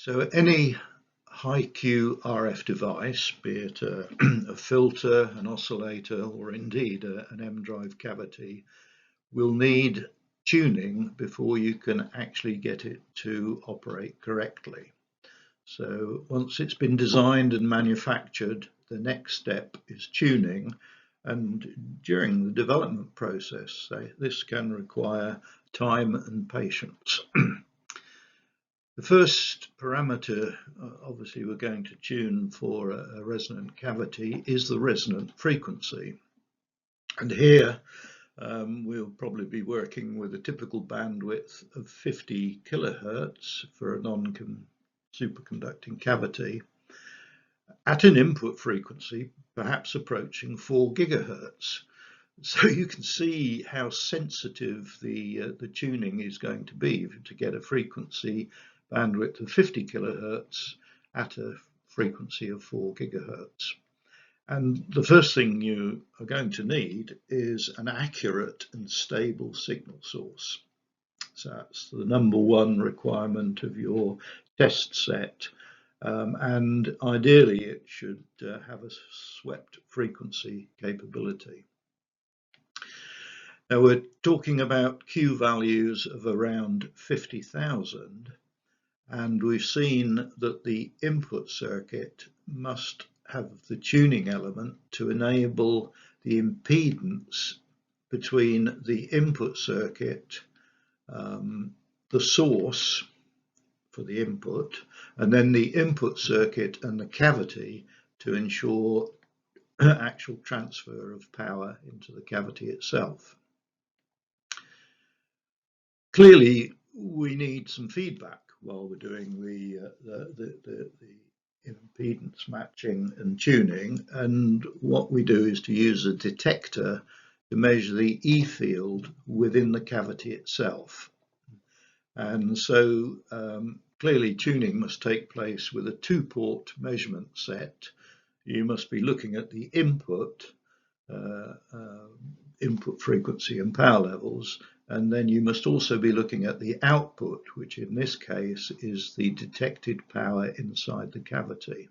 So any high Q RF device, be it a filter, an oscillator, or indeed an EmDrive cavity, will need tuning before you can actually get it to operate correctly. So once it's been designed and manufactured, the next step is tuning. And during the development process, this can require time and patience. The first parameter, obviously, we're going to tune for a resonant cavity is the resonant frequency. And here we'll probably be working with a typical bandwidth of 50 kilohertz for a non-superconducting cavity at an input frequency perhaps approaching 4 gigahertz. So you can see how sensitive the tuning is going to be to get a frequency bandwidth of 50 kilohertz at a frequency of 4 gigahertz. And the first thing you are going to need is an accurate and stable signal source. So that's the number one requirement of your test set. And ideally it should have a swept frequency capability. Now we're talking about Q values of around 50,000, and we've seen that the input circuit must have the tuning element to enable the impedance between the input circuit, the source for the input, and then the input circuit and the cavity to ensure actual transfer of power into the cavity itself. Clearly, we need some feedback while we're doing the impedance matching and tuning, and what we do is to use a detector to measure the E field within the cavity itself. And so clearly tuning must take place with a two-port measurement set. You must be looking at the input frequency and power levels, and then you must also be looking at the output, which in this case is the detected power inside the cavity.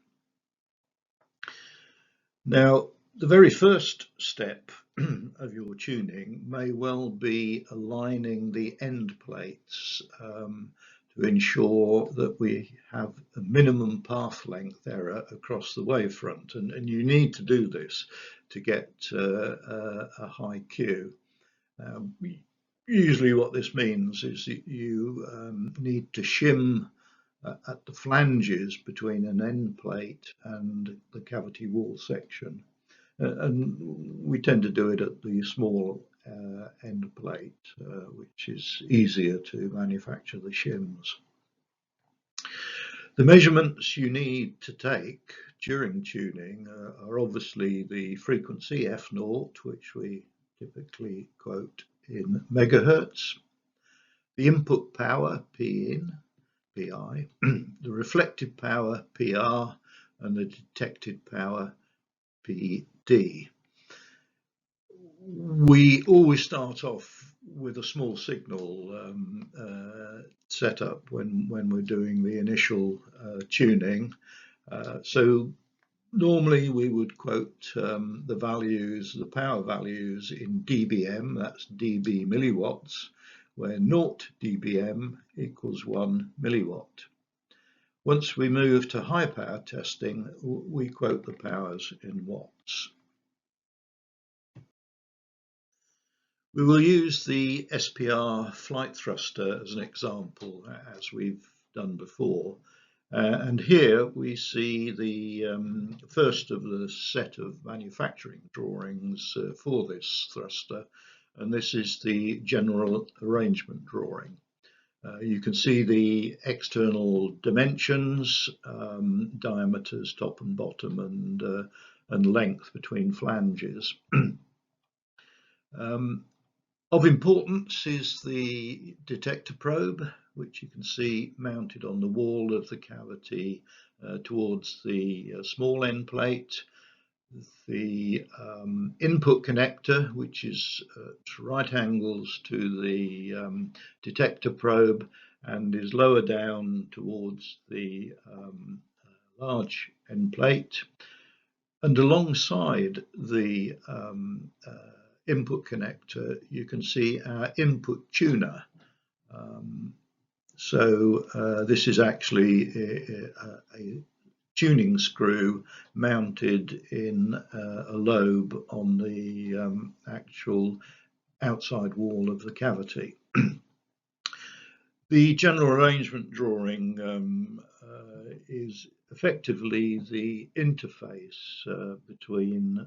Now, the very first step of your tuning may well be aligning the end plates to ensure that we have a minimum path length error across the wavefront, and you need to do this to get a high Q. Usually what this means is that you need to shim at the flanges between an end plate and the cavity wall section. And we tend to do it at the small end plate, which is easier to manufacture the shims. The measurements you need to take during tuning are obviously the frequency F0, which we typically quote in megahertz, the input power Pin, Pi, the reflected power PR, and the detected power PD. We always start off with a small signal setup when we're doing the initial tuning. So normally we would quote the values, the power values in dBm, that's dB milliwatts, where 0 dBm equals 1 milliwatt. Once we move to high power testing, we quote the powers in watts. We will use the SPR flight thruster as an example, as we've done before. And here we see the first of the set of manufacturing drawings for this thruster, and this is the general arrangement drawing. You can see the external dimensions, diameters top and bottom, and length between flanges. Of importance is the detector probe, which you can see mounted on the wall of the cavity towards the small end plate. The input connector, which is at right angles to the detector probe, and is lower down towards the large end plate. And alongside the input connector, you can see our input tuner. This is actually a tuning screw mounted in a lobe on the actual outside wall of the cavity. The general arrangement drawing is effectively the interface between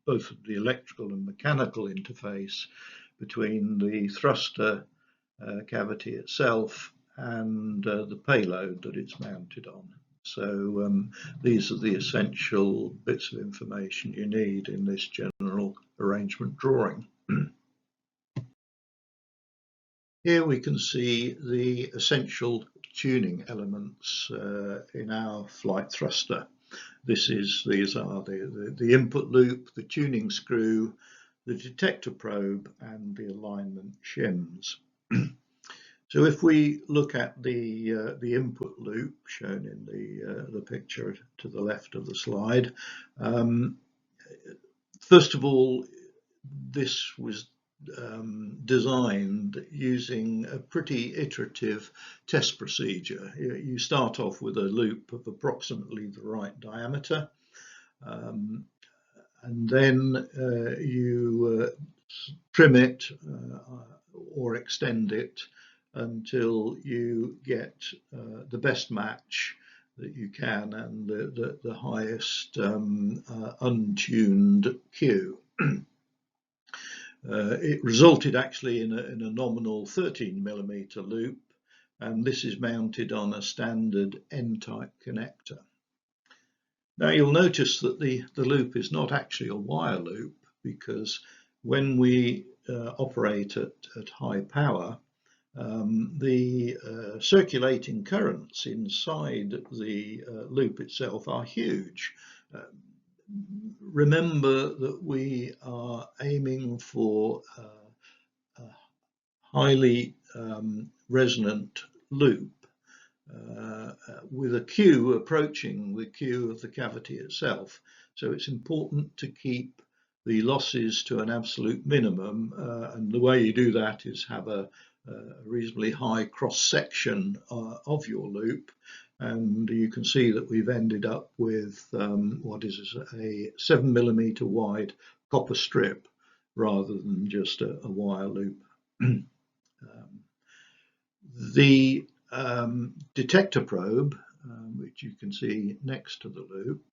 both the electrical and mechanical interface between the thruster cavity itself and the payload that it's mounted on. So these are the essential bits of information you need in this general arrangement drawing. Here we can see the essential tuning elements in our flight thruster. These are the input loop, the tuning screw, the detector probe, and the alignment shims. So if we look at the input loop shown in the picture to the left of the slide, first of all, this was designed using a pretty iterative test procedure. You start off with a loop of approximately the right diameter, and then you trim it or extend it until you get the best match that you can and the highest untuned Q. It resulted actually in a nominal 13mm loop, and this is mounted on a standard N-type connector. Now you'll notice that the loop is not actually a wire loop, because when we operate at high power, the circulating currents inside the loop itself are huge. Remember that we are aiming for a highly resonant loop with a Q approaching the Q of the cavity itself. So it's important to keep the losses to an absolute minimum, and the way you do that is have a reasonably high cross section of your loop. And you can see that we've ended up with what is a 7mm wide copper strip rather than just a wire loop. The detector probe, which you can see next to the loop,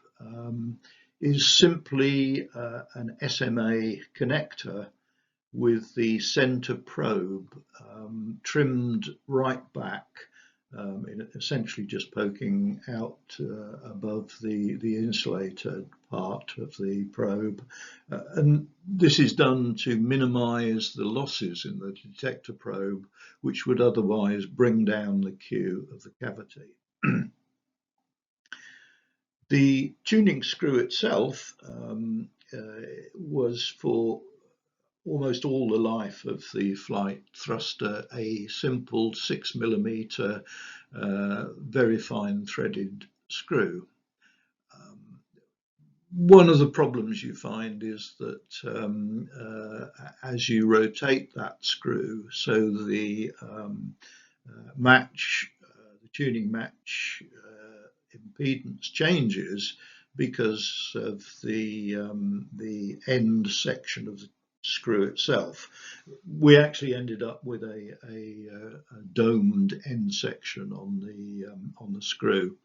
is simply an SMA connector with the center probe trimmed right back, essentially just poking out above the insulated part of the probe. And this is done to minimize the losses in the detector probe, which would otherwise bring down the Q of the cavity. The tuning screw itself was for almost all the life of the flight thruster a simple 6mm very fine threaded screw. One of the problems you find is that as you rotate that screw, so the the tuning match impedance changes because of the end section of the screw itself. We actually ended up with a domed end section on the screw.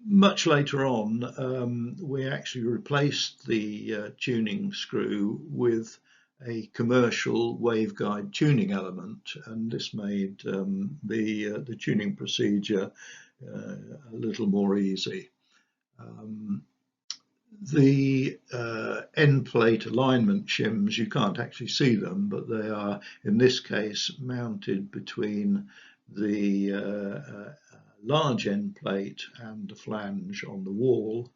Much later on, we actually replaced the tuning screw with a commercial waveguide tuning element, and this made the tuning procedure a little more easy. The end plate alignment shims, you can't actually see them, but they are in this case mounted between the large end plate and the flange on the wall.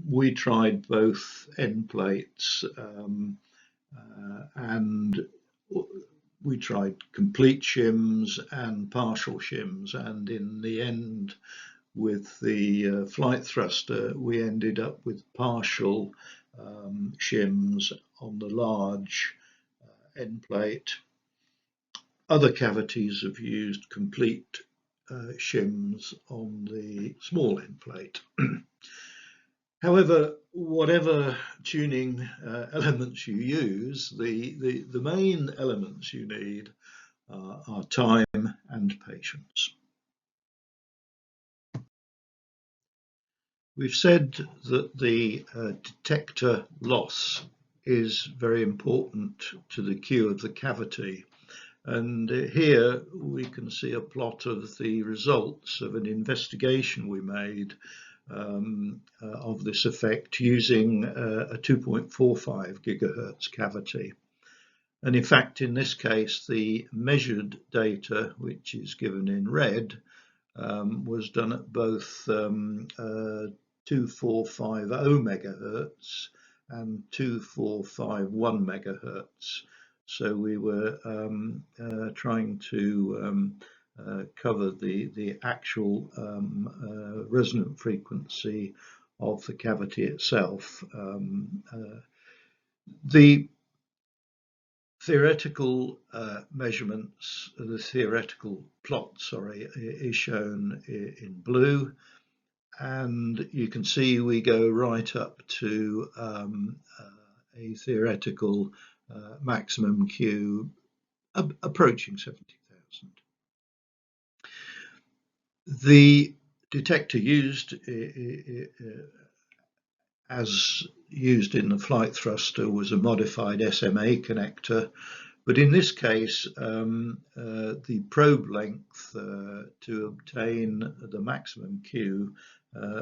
We tried both end plates and We tried complete shims and partial shims, and in the end, with the flight thruster, we ended up with partial shims on the large end plate. Other cavities have used complete shims on the small end plate. However, whatever tuning elements you use, the main elements you need are time and patience. We've said that the detector loss is very important to the Q of the cavity. And here we can see a plot of the results of an investigation we made of this effect using a 2.45 gigahertz cavity. And in fact, in this case, the measured data, which is given in red, was done at both 2450 megahertz and 2451 megahertz. So we were trying to cover the actual resonant frequency of the cavity itself. The theoretical measurements, the theoretical plot, sorry, is shown in blue. And you can see we go right up to a theoretical maximum Q approaching 70,000. The detector used, as used in the flight thruster, was a modified SMA connector. But in this case, the probe length to obtain the maximum Q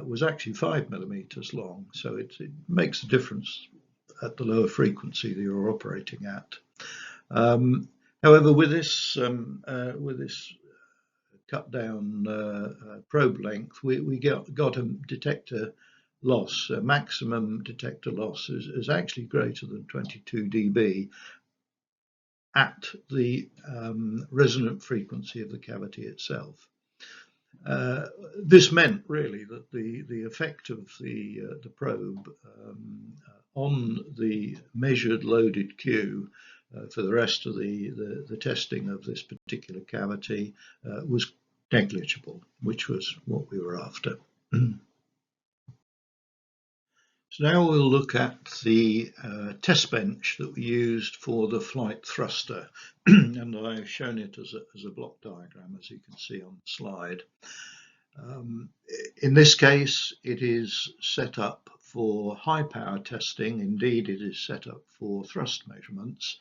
was actually 5 millimeters long. So it makes a difference at the lower frequency that you're operating at. However, with this cut down probe length, we got a detector loss. Maximum detector loss is actually greater than 22 dB at the resonant frequency of the cavity itself. This meant really that the effect of the probe on the measured loaded Q for the rest of the testing of this particular cavity was negligible, which was what we were after. So now we'll look at the test bench that we used for the flight thruster, and I've shown it as a block diagram, as you can see on the slide. In this case, it is set up for high power testing. Indeed, it is set up for thrust measurements.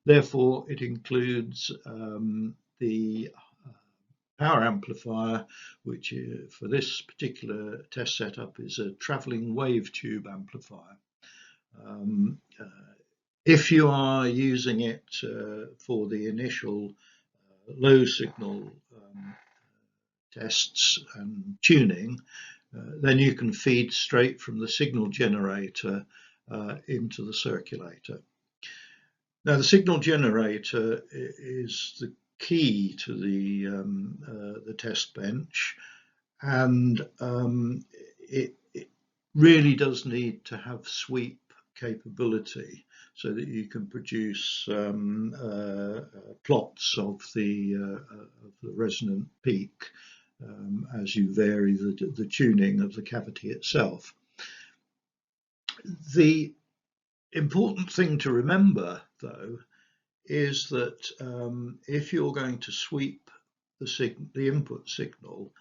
Therefore, it includes the power amplifier, which for this particular test setup is a travelling wave tube amplifier. If you are using it for the initial low signal tests and tuning, then you can feed straight from the signal generator into the circulator. Now, the signal generator is the key to the test bench, and it really does need to have sweep capability so that you can produce plots of the resonant peak as you vary the tuning of the cavity itself. The important thing to remember, though, is that if you're going to sweep the input signal,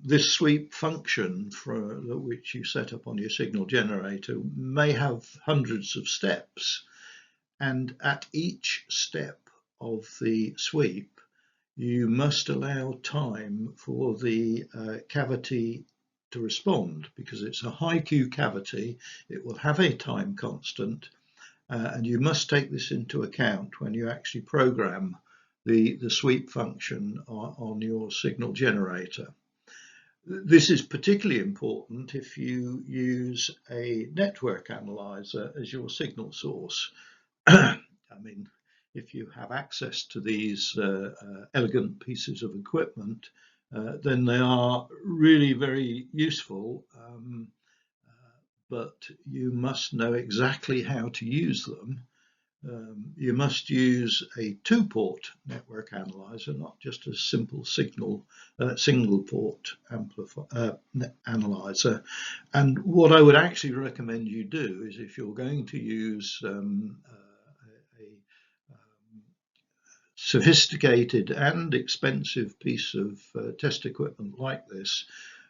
this sweep function which you set up on your signal generator may have hundreds of steps, and at each step of the sweep you must allow time for the cavity to respond, because it's a high Q cavity. It will have a time constant, and you must take this into account when you actually program the sweep function on your signal generator. This is particularly important if you use a network analyzer as your signal source. I mean, if you have access to these elegant pieces of equipment, then they are really very useful, but you must know exactly how to use them. You must use a two-port network analyzer, not just a simple single-port analyzer. And what I would actually recommend you do is, if you're going to use a sophisticated and expensive piece of test equipment like this,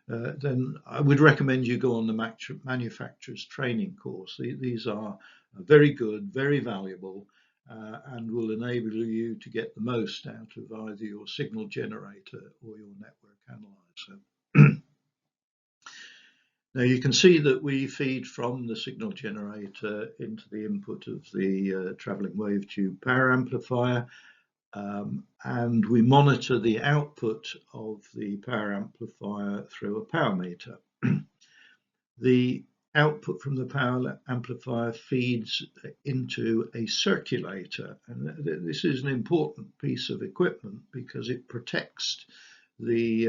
then I would recommend you go on the manufacturer's training course. These are very good, very valuable, and will enable you to get the most out of either your signal generator or your network analyzer. Now you can see that we feed from the signal generator into the input of the travelling wave tube power amplifier. And we monitor the output of the power amplifier through a power meter. The output from the power amplifier feeds into a circulator, and this is an important piece of equipment because it protects the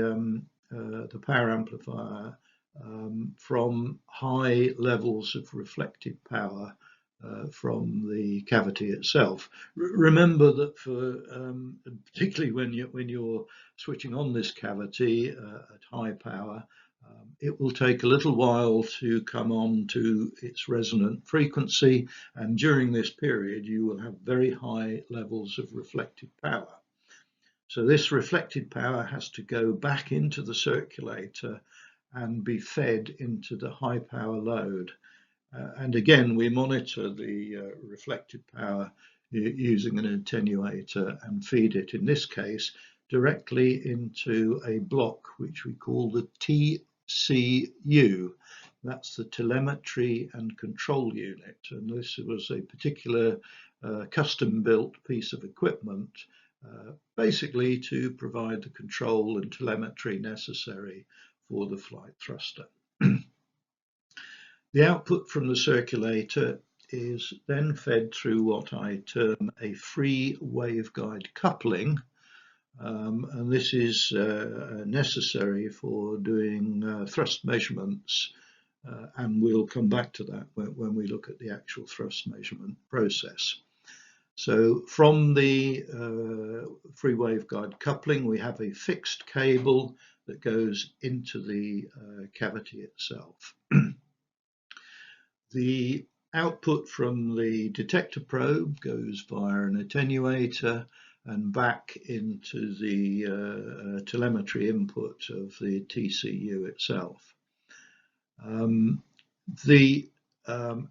power amplifier from high levels of reflected power from the cavity itself. Remember that for particularly when you're switching on this cavity at high power, it will take a little while to come on to its resonant frequency, and during this period you will have very high levels of reflected power. So this reflected power has to go back into the circulator and be fed into the high power load. And again, we monitor the reflected power using an attenuator and feed it, in this case, directly into a block which we call the TCU. That's the telemetry and control unit. And this was a particular custom-built piece of equipment, basically to provide the control and telemetry necessary for the flight thruster. The output from the circulator is then fed through what I term a free waveguide coupling, and this is necessary for doing thrust measurements, and we'll come back to that when we look at the actual thrust measurement process. So from the free waveguide coupling, we have a fixed cable that goes into the cavity itself. The output from the detector probe goes via an attenuator and back into the telemetry input of the TCU itself. The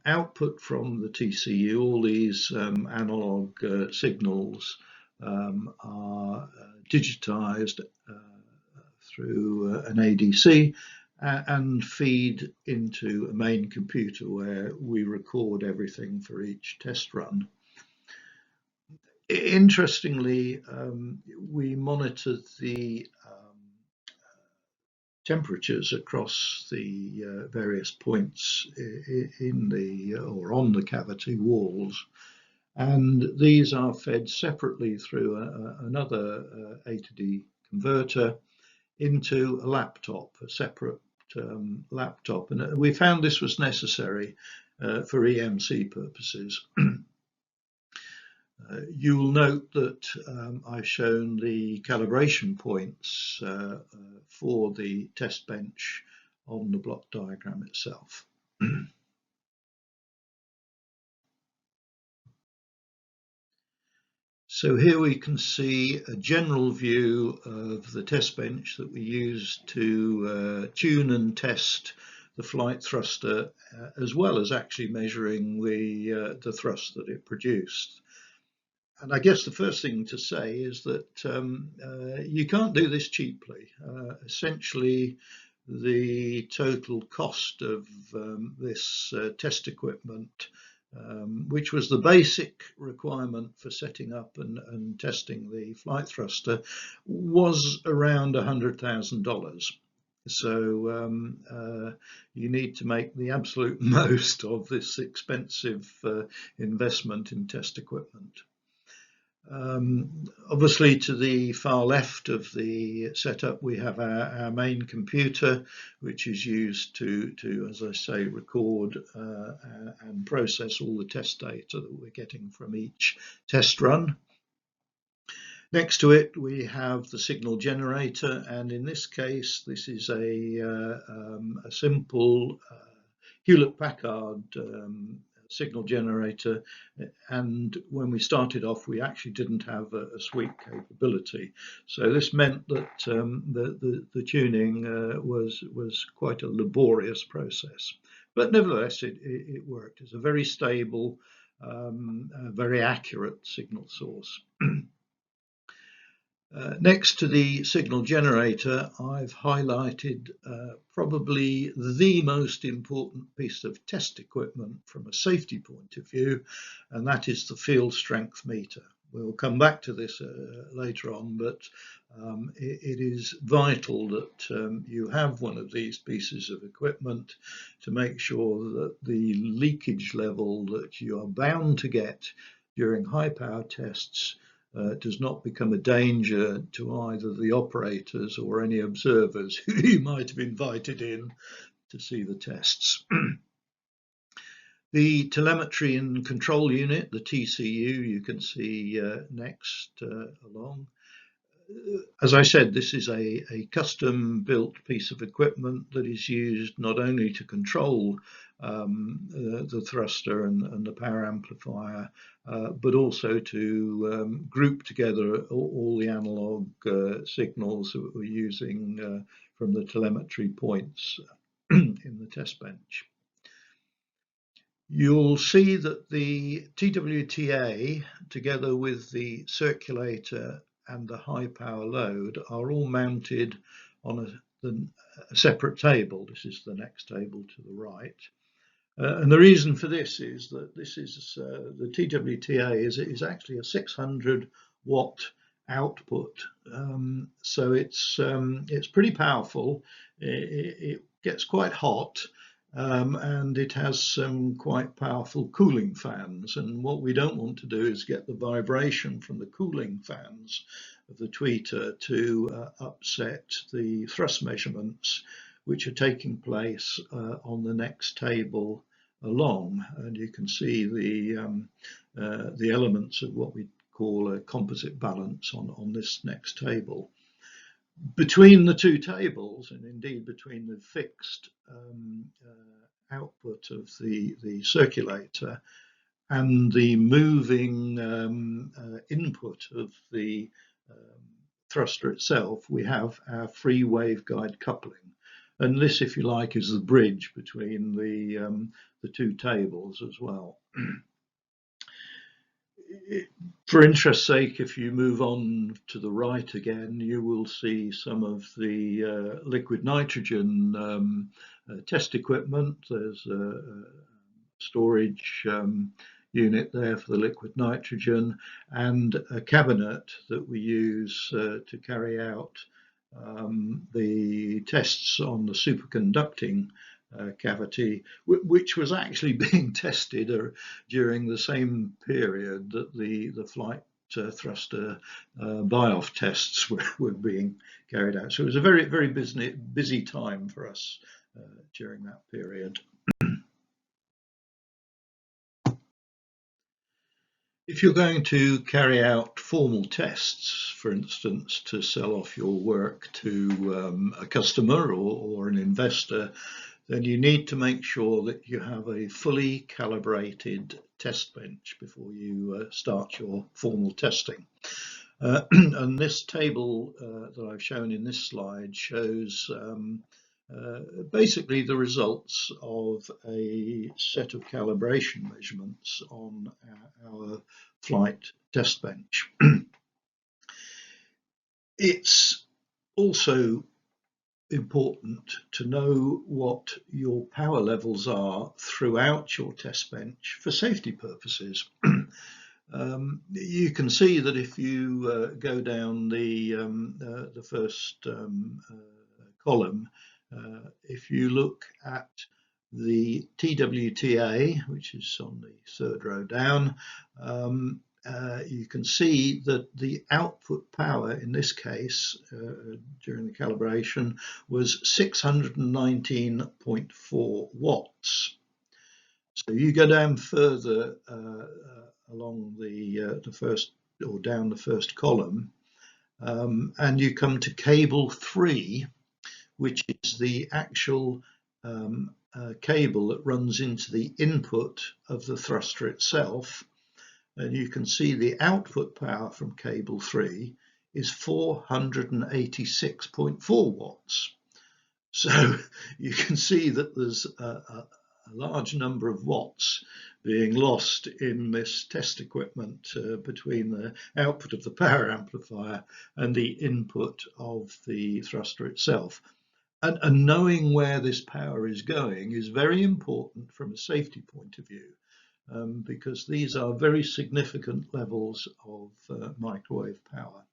output from the TCU, all these analog signals are digitized through an ADC and feed into a main computer where we record everything for each test run. Interestingly, we monitored the temperatures across the various points in the or on the cavity walls, and these are fed separately through another A to D converter into a laptop, a separate laptop, and we found this was necessary for EMC purposes. You'll note that I've shown the calibration points for the test bench on the block diagram itself. So here we can see a general view of the test bench that we use to tune and test the flight thruster, as well as actually measuring the thrust that it produced. And I guess the first thing to say is that you can't do this cheaply. Essentially, the total cost of this test equipment, which was the basic requirement for setting up and testing the flight thruster, was around $100,000. So you need to make the absolute most of this expensive investment in test equipment. Obviously, to the far left of the setup, we have our main computer, which is used to, as I say, record and process all the test data that we're getting from each test run. Next to it, we have the signal generator, and in this case, this is a simple Hewlett-Packard signal generator, and when we started off we actually didn't have a sweep capability, so this meant that the tuning was quite a laborious process, but nevertheless it worked. It's a very stable, very accurate signal source. Next to the signal generator, I've highlighted probably the most important piece of test equipment from a safety point of view, and that is the field strength meter. We'll come back to this later on, but it is vital that you have one of these pieces of equipment to make sure that the leakage level that you are bound to get during high power tests does not become a danger to either the operators or any observers who you might have invited in to see the tests. The telemetry and control unit, the TCU, you can see next along. As I said, this is a custom-built piece of equipment that is used not only to control the thruster and the power amplifier, but also to group together all the analog signals that we're using from the telemetry points in the test bench. You'll see that the TWTA, together with the circulator and the high power load, are all mounted on a separate table. This is the next table to the right. And the reason for this is that this is the TWTA is actually a 600 watt output, so it's pretty powerful. It gets quite hot, and it has some quite powerful cooling fans. And what we don't want to do is get the vibration from the cooling fans of the tweeter to upset the thrust measurements, which are taking place on the next table along, and you can see the elements of what we call a composite balance on this next table. Between the two tables, and indeed between the fixed output of the circulator and the moving input of the thruster itself, we have our free waveguide coupling. And this, if you like, is the bridge between the two tables as well. For interest's sake, if you move on to the right again, you will see some of the liquid nitrogen test equipment. There's a storage unit there for the liquid nitrogen, and a cabinet that we use to carry out the tests on the superconducting cavity, which was actually being tested during the same period that the flight thruster buy-off tests were being carried out. So it was a very, very busy time for us during that period. If you're going to carry out formal tests, for instance, to sell off your work to a customer or an investor, then you need to make sure that you have a fully calibrated test bench before you start your formal testing. And this table that I've shown in this slide shows basically the results of a set of calibration measurements on our flight test bench. It's also important to know what your power levels are throughout your test bench for safety purposes. You can see that if you go down the first column, if you look at the TWTA, which is on the third row down, you can see that the output power in this case during the calibration was 619.4 watts. So you go down further along the first, or down the first column, and you come to cable 3, which is the actual cable that runs into the input of the thruster itself. And you can see the output power from cable 3 is 486.4 watts. So you can see that there's a large number of watts being lost in this test equipment between the output of the power amplifier and the input of the thruster itself. And knowing where this power is going is very important from a safety point of view, because these are very significant levels of microwave power.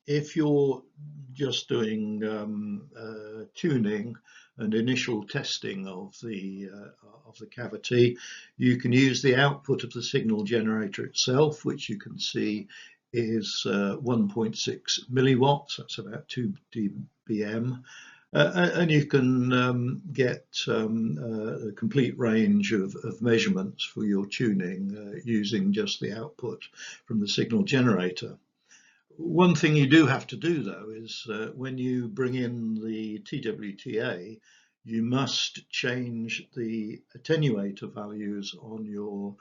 If you're just doing tuning and initial testing of the cavity, you can use the output of the signal generator itself, which you can see is 1.6 milliwatts. That's about 2 dBm. And you can get a complete range of measurements for your tuning using just the output from the signal generator. One thing you do have to do, though, is when you bring in the TWTA, you must change the attenuator values on your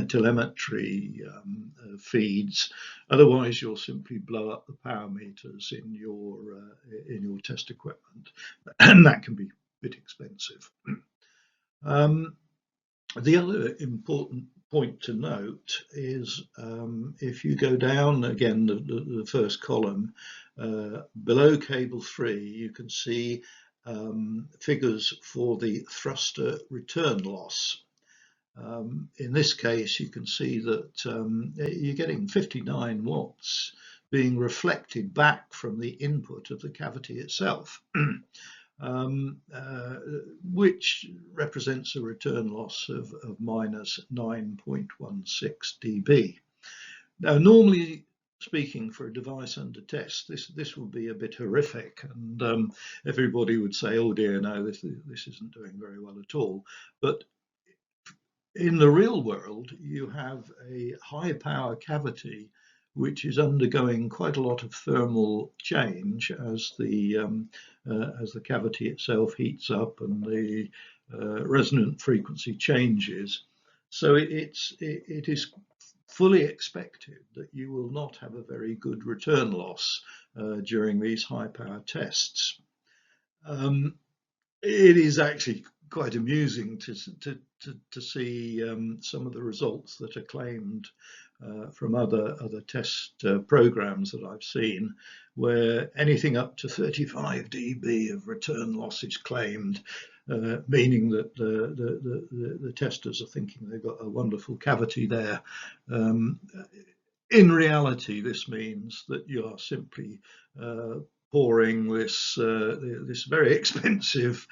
telemetry feeds. Otherwise, you'll simply blow up the power meters in your test equipment, and that can be a bit expensive. The other important point to note is if you go down again the first column below cable 3, you can see figures for the thruster return loss. In this case, you can see that you're getting 59 watts being reflected back from the input of the cavity itself. Which represents a return loss of minus 9.16 dB. Now, normally speaking, for a device under test, this would be a bit horrific, and everybody would say, "Oh dear, no, this isn't doing very well at all." But in the real world, you have a high power cavity which is undergoing quite a lot of thermal change as the cavity itself heats up and the resonant frequency changes. So it is fully expected that you will not have a very good return loss during these high power tests. It is actually quite amusing to see some of the results that are claimed from other test programs that I've seen, where anything up to 35 dB of return loss is claimed, meaning that the testers are thinking they've got a wonderful cavity there. In reality, this means that you are simply pouring this very expensive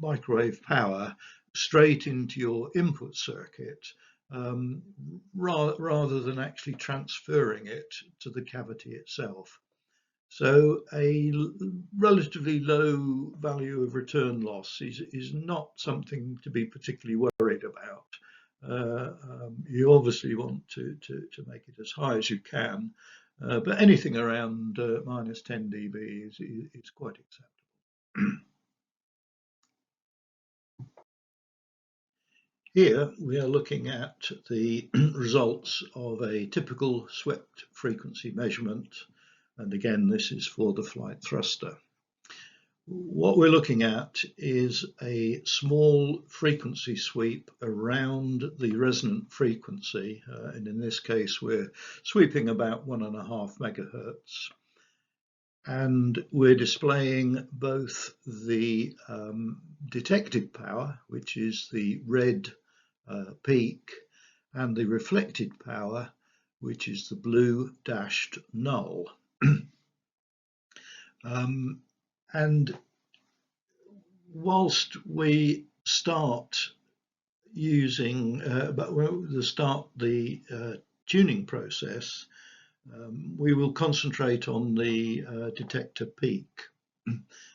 microwave power straight into your input circuit, rather than actually transferring it to the cavity itself. So a relatively low value of return loss is not something to be particularly worried about. You obviously want to make it as high as you can, but anything around minus 10 dB is quite acceptable. Here we are looking at the results of a typical swept frequency measurement, and again this is for the flight thruster. What we're looking at is a small frequency sweep around the resonant frequency, and in this case we're sweeping about 1.5 megahertz. And we're displaying both the detected power, which is the red peak, and the reflected power, which is the blue dashed null. And whilst we start using, but we'll start the tuning process. We will concentrate on the detector peak,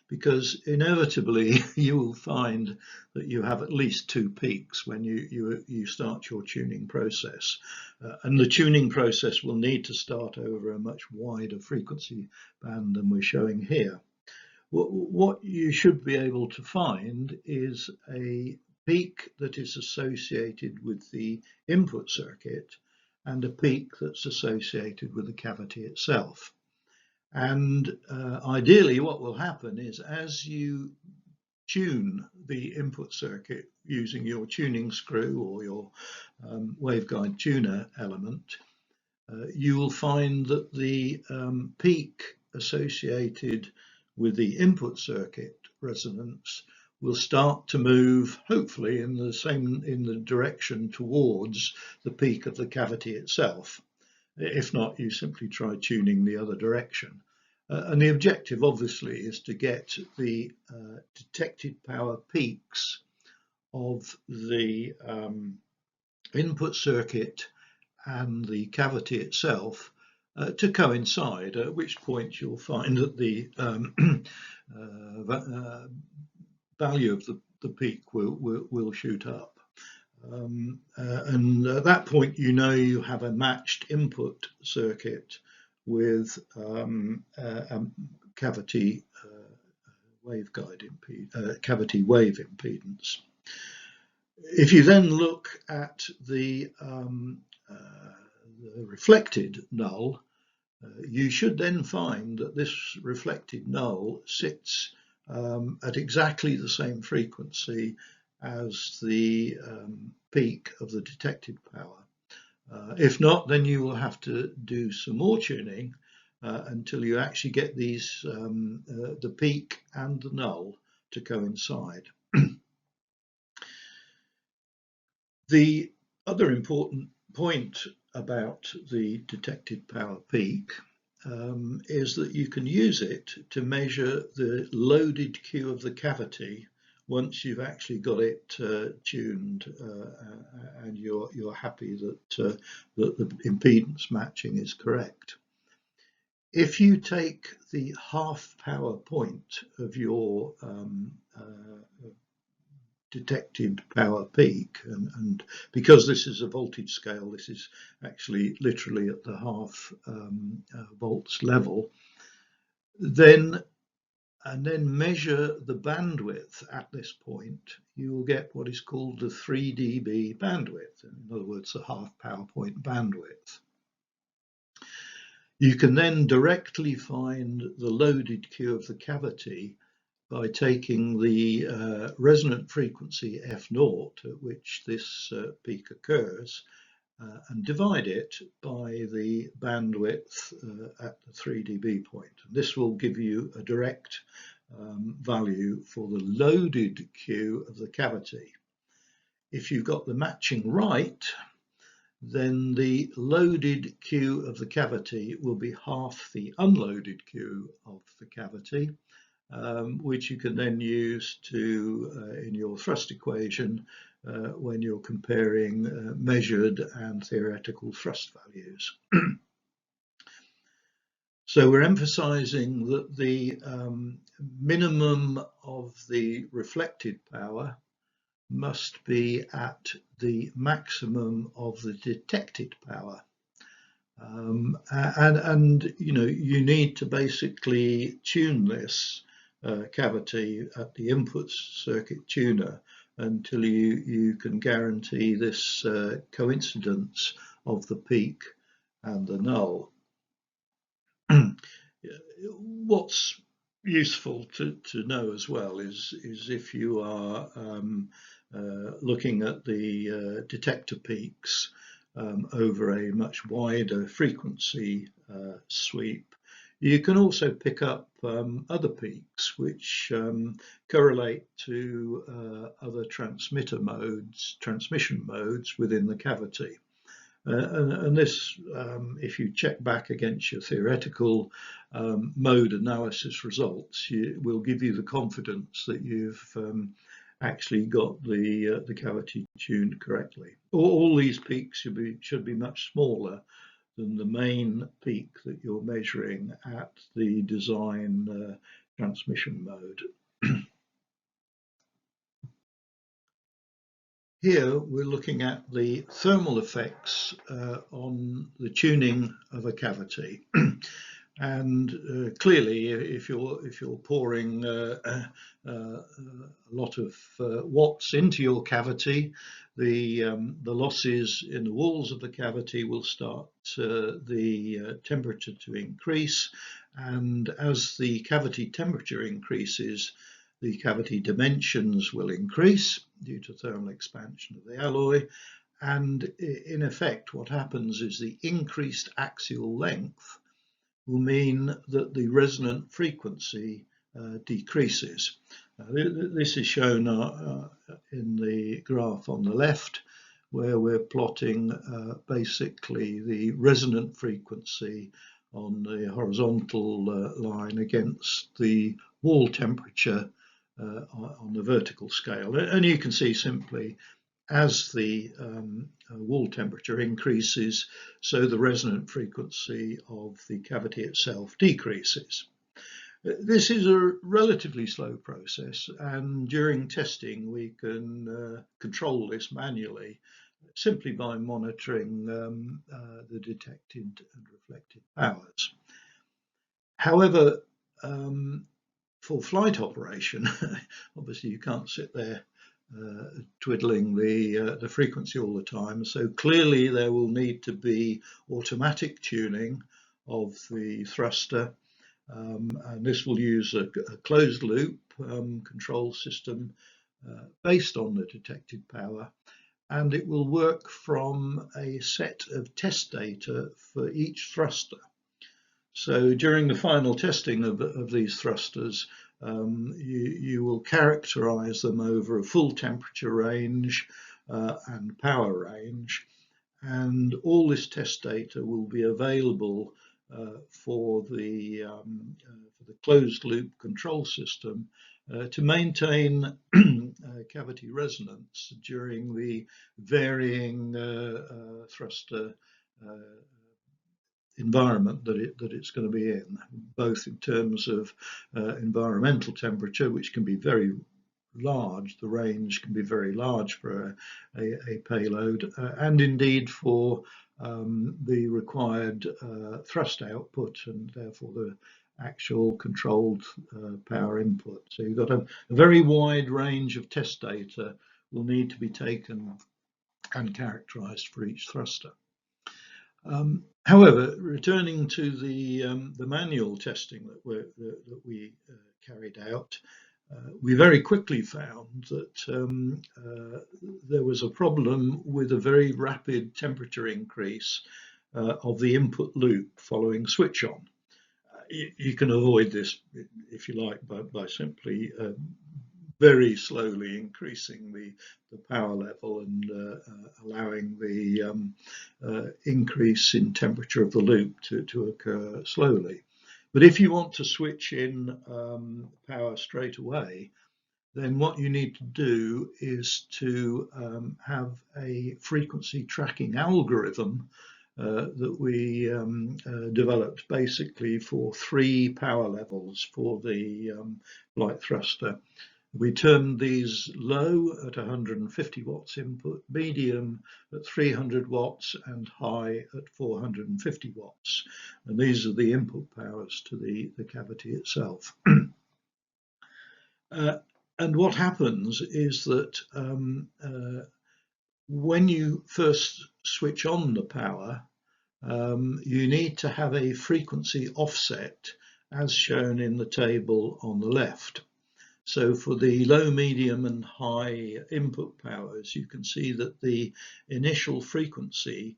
because inevitably you will find that you have at least two peaks when you start your tuning process. And the tuning process will need to start over a much wider frequency band than we're showing here. What you should be able to find is a peak that is associated with the input circuit and a peak that's associated with the cavity itself. And ideally what will happen is, as you tune the input circuit using your tuning screw or your waveguide tuner element, you will find that the peak associated with the input circuit resonance will start to move, hopefully in the direction towards the peak of the cavity itself. If not, you simply try tuning the other direction. And the objective obviously is to get the detected power peaks of the input circuit and the cavity itself to coincide, at which point you'll find that the value of the peak will shoot up. And at that point, you know you have a matched input circuit with a cavity cavity wave impedance. If you then look at the reflected null, you should then find that this reflected null sits at exactly the same frequency as the peak of the detected power. If not, then you will have to do some more tuning until you actually get these the peak and the null to coincide. The other important point about the detected power peak is that you can use it to measure the loaded Q of the cavity once you've actually got it tuned and you're happy that the impedance matching is correct. If you take the half power point of your detected power peak, and because this is a voltage scale, this is actually literally at the half volts level, then measure the bandwidth at this point, you will get what is called the 3 dB bandwidth, in other words the half power point bandwidth. You can then directly find the loaded Q of the cavity by taking the resonant frequency F0 at which this peak occurs and divide it by the bandwidth at the 3 dB point. This will give you a direct value for the loaded Q of the cavity. If you've got the matching right, then the loaded Q of the cavity will be half the unloaded Q of the cavity, which you can then use to in your thrust equation when you're comparing measured and theoretical thrust values. So we're emphasizing that the minimum of the reflected power must be at the maximum of the detected power. And you know, you need to basically tune this cavity at the input circuit tuner until you can guarantee this coincidence of the peak and the null. What's useful to know as well is if you are looking at the detector peaks over a much wider frequency sweep, you can also pick up other peaks which correlate to other transmission modes within the cavity. And this, if you check back against your theoretical mode analysis results, will give you the confidence that you've actually got the cavity tuned correctly. All these peaks should be much smaller than the main peak that you're measuring at the design transmission mode. Here we're looking at the thermal effects on the tuning of a cavity. And clearly, if you're pouring a lot of watts into your cavity, the losses in the walls of the cavity will start the temperature to increase, and as the cavity temperature increases, the cavity dimensions will increase due to thermal expansion of the alloy. And in effect, what happens is the increased axial length will mean that the resonant frequency decreases. This is shown in the graph on the left, where we're plotting basically the resonant frequency on the horizontal line against the wall temperature on the vertical scale. And you can see simply as the wall temperature increases, so the resonant frequency of the cavity itself decreases. This is a relatively slow process, and during testing we can control this manually simply by monitoring the detected and reflected powers. However, for flight operation, obviously you can't sit there twiddling the frequency all the time. So clearly there will need to be automatic tuning of the thruster, and this will use a closed loop control system based on the detected power, and it will work from a set of test data for each thruster. So during the final testing of these thrusters, you will characterize them over a full temperature range and power range, and all this test data will be available for the closed loop control system to maintain cavity resonance during the varying thruster environment that it's going to be in, both in terms of environmental temperature, which can be very large, the range can be very large for a payload, and indeed for the required thrust output and therefore the actual controlled power input. So you've got a very wide range of test data will need to be taken and characterized for each thruster. However, returning to the manual testing that we carried out, we very quickly found that there was a problem with a very rapid temperature increase of the input loop following switch on. You can avoid this, if you like, by simply very slowly increasing the power level and allowing the increase in temperature of the loop to occur slowly. But if you want to switch in power straight away, then what you need to do is to have a frequency tracking algorithm that we developed basically for 3 power levels for the light thruster. We termed these low at 150 watts input, medium at 300 watts, and high at 450 watts. And these are the input powers to the cavity itself. And what happens is that when you first switch on the power, you need to have a frequency offset as shown in the table on the left. So for the low, medium and high input powers, you can see that the initial frequency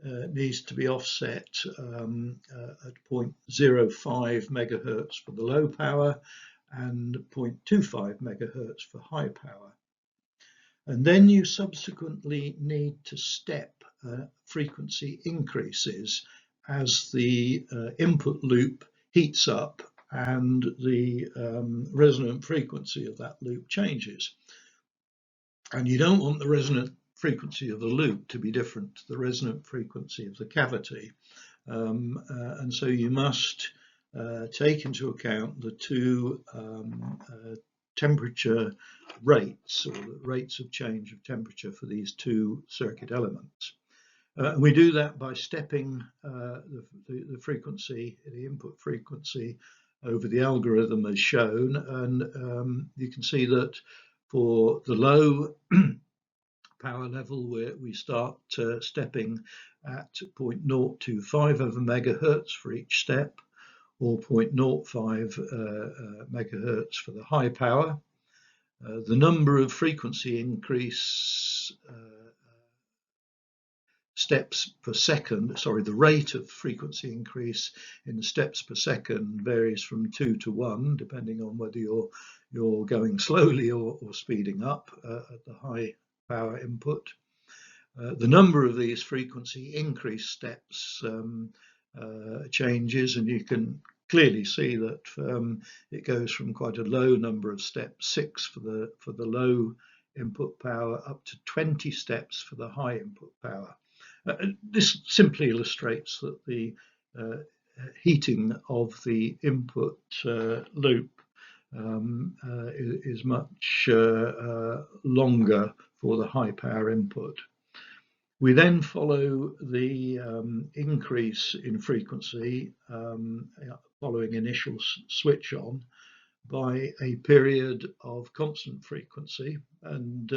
needs to be offset at 0.05 megahertz for the low power and 0.25 megahertz for high power. And then you subsequently need to step frequency increases as the input loop heats up and the resonant frequency of that loop changes. And you don't want the resonant frequency of the loop to be different to the resonant frequency of the cavity. And so you must take into account the two temperature rates, or the rates of change of temperature for these two circuit elements. And we do that by stepping the frequency, the input frequency, over the algorithm as shown. And you can see that for the low power level, where we start stepping at 0.025 of a megahertz for each step, or 0.05 megahertz for the high power. The number of frequency increase steps per second, sorry, the rate of frequency increase in the steps per second varies from 2 to 1, depending on whether you're going slowly or speeding up at the high power input. The number of these frequency increase steps changes, and you can clearly see that it goes from quite a low number of steps, 6 for the low input power, up to 20 steps for the high input power. This simply illustrates that the heating of the input loop is much longer for the high power input. We then follow the increase in frequency following initial switch on by a period of constant frequency, and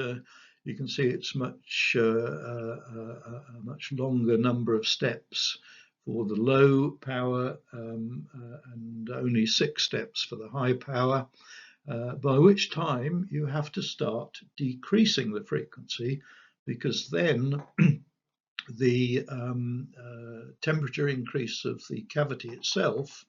you can see it's much a much longer number of steps for the low power and only 6 steps for the high power, by which time you have to start decreasing the frequency, because then the temperature increase of the cavity itself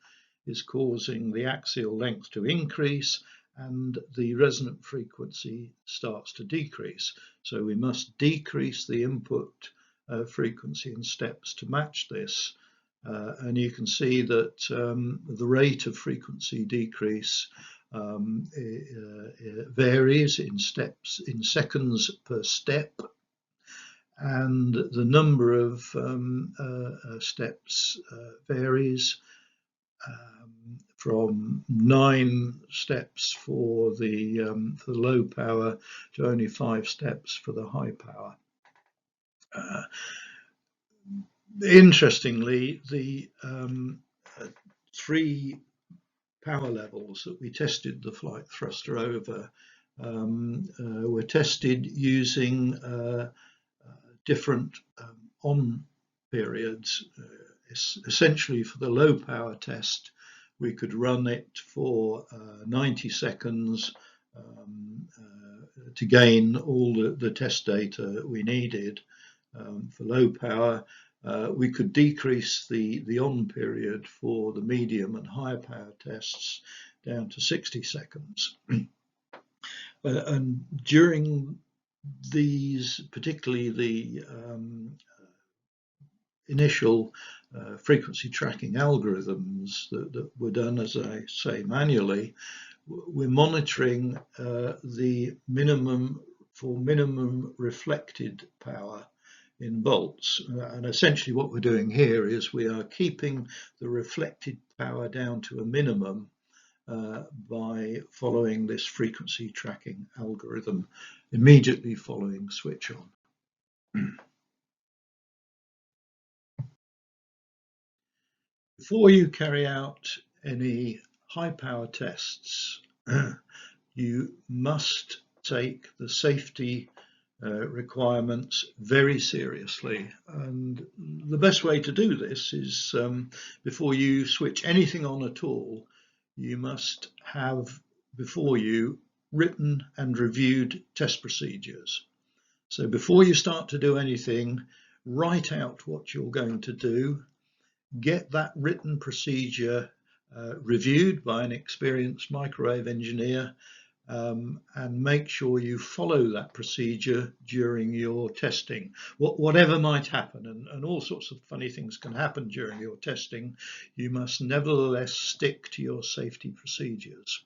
is causing the axial length to increase and the resonant frequency starts to decrease. So we must decrease the input frequency in steps to match this. And you can see that the rate of frequency decrease varies in steps, in seconds per step, and the number of steps varies from 9 steps for the low power to only 5 steps for the high power. Interestingly, the 3 power levels that we tested the flight thruster over were tested using different on periods. Essentially, for the low power test, we could run it for 90 seconds to gain all the test data we needed. For low power, we could decrease the on period for the medium and higher power tests down to 60 seconds. And during these, particularly the initial frequency tracking algorithms that were done, as I say, manually, we're monitoring the minimum reflected power in volts. And essentially what we're doing here is we are keeping the reflected power down to a minimum by following this frequency tracking algorithm immediately following switch on. Before you carry out any high power tests, you must take the safety requirements very seriously. And the best way to do this is before you switch anything on at all, you must have before you written and reviewed test procedures. So before you start to do anything, write out what you're going to do, get that written procedure reviewed by an experienced microwave engineer, and make sure you follow that procedure during your testing. Whatever might happen, and all sorts of funny things can happen during your testing, you must nevertheless stick to your safety procedures.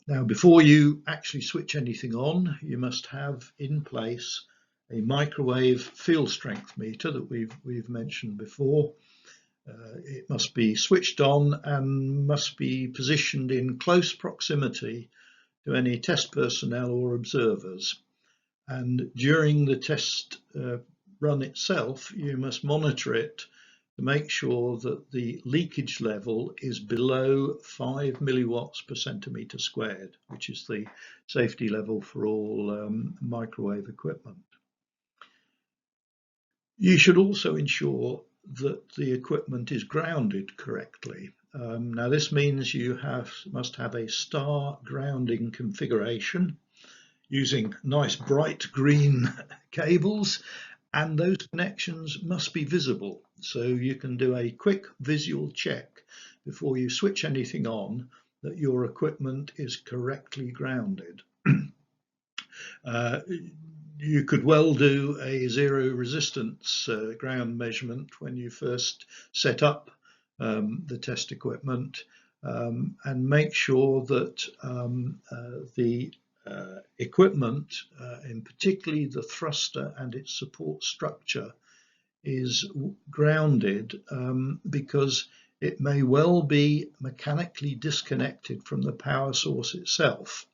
Now, before you actually switch anything on, you must have in place a microwave field strength meter that we've mentioned before. It must be switched on and must be positioned in close proximity to any test personnel or observers. And during the test run itself, you must monitor it to make sure that the leakage level is below 5 milliwatts per centimetre squared, which is the safety level for all microwave equipment. You should also ensure that the equipment is grounded correctly. Now this means you must have a star grounding configuration using nice bright green cables, and those connections must be visible, so you can do a quick visual check before you switch anything on that your equipment is correctly grounded. You could well do a zero resistance ground measurement when you first set up the test equipment, and make sure that the equipment, in particularly the thruster and its support structure, is grounded, because it may well be mechanically disconnected from the power source itself.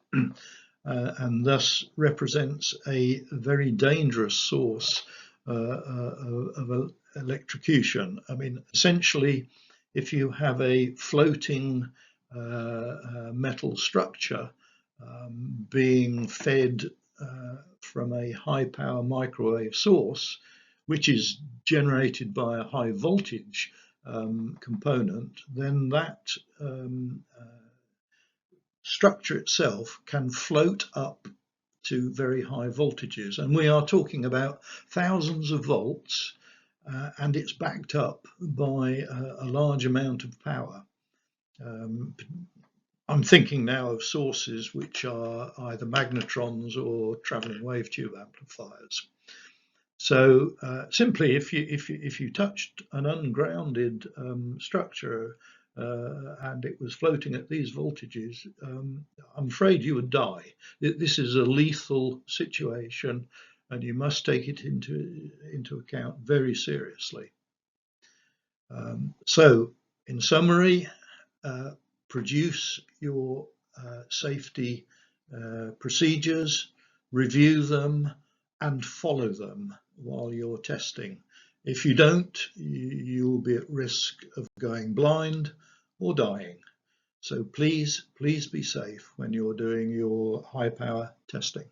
And thus represents a very dangerous source of electrocution. I mean, essentially, if you have a floating metal structure being fed from a high power microwave source, which is generated by a high voltage component, then that structure itself can float up to very high voltages, and we are talking about thousands of volts, and it's backed up by a large amount of power. I'm thinking now of sources which are either magnetrons or traveling wave tube amplifiers. So simply, if you touched an ungrounded structure and it was floating at these voltages, I'm afraid you would die. This is a lethal situation, and you must take it into account very seriously. So, in summary, produce your safety procedures, review them, and follow them while you're testing. If you don't, you'll be at risk of going blind or dying. So please be safe when you're doing your high power testing.